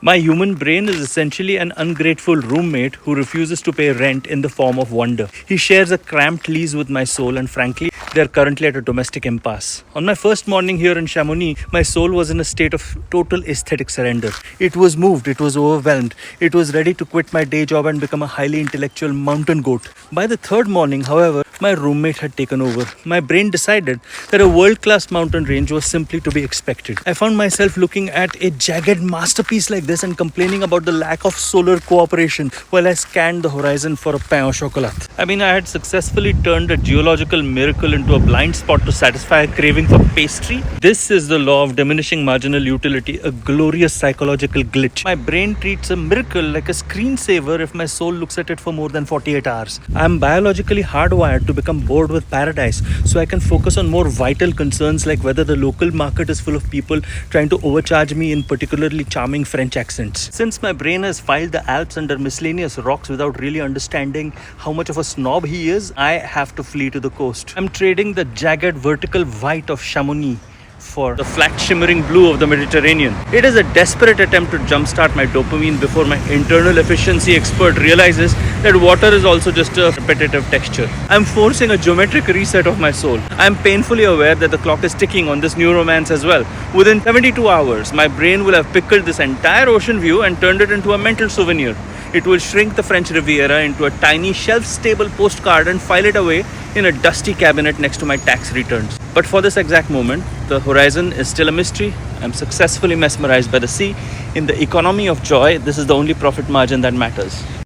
My human brain is essentially an ungrateful roommate who refuses to pay rent in the form of wonder. He shares a cramped lease with my soul, and frankly, they are currently at a domestic impasse. On my first morning here in Chamonix, my soul was in a state of total aesthetic surrender. It was moved, it was overwhelmed, it was ready to quit my day job and become a highly intellectual mountain goat. By the third morning, however, my roommate had taken over. My brain decided that a world-class mountain range was simply to be expected. I found myself looking at a jagged masterpiece like this and complaining about the lack of solar cooperation while I scanned the horizon for a pain au chocolat. I had successfully turned a geological miracle into a blind spot to satisfy a craving for pastry. This is the law of diminishing marginal utility, a glorious psychological glitch. My brain treats a miracle like a screensaver if my soul looks at it for more than 48 hours. I am biologically hardwired to become bored with paradise so I can focus on more vital concerns like whether the local market is full of people trying to overcharge me in particularly charming French accents. Since my brain has filed the Alps under miscellaneous rocks without really understanding how much of a snob he is, I have to flee to the coast. I'm trading the jagged vertical white of Chamonix for the flat shimmering blue of the Mediterranean. It is a desperate attempt to jumpstart my dopamine before my internal efficiency expert realizes that water is also just a repetitive texture. I'm forcing a geometric reset of my soul. I'm painfully aware that the clock is ticking on this new romance as well. Within 72 hours, my brain will have pickled this entire ocean view and turned it into a mental souvenir. It will shrink the French Riviera into a tiny shelf-stable postcard and file it away in a dusty cabinet next to my tax returns. But for this exact moment, the horizon is still a mystery. I'm successfully mesmerized by the sea. In the economy of joy, this is the only profit margin that matters.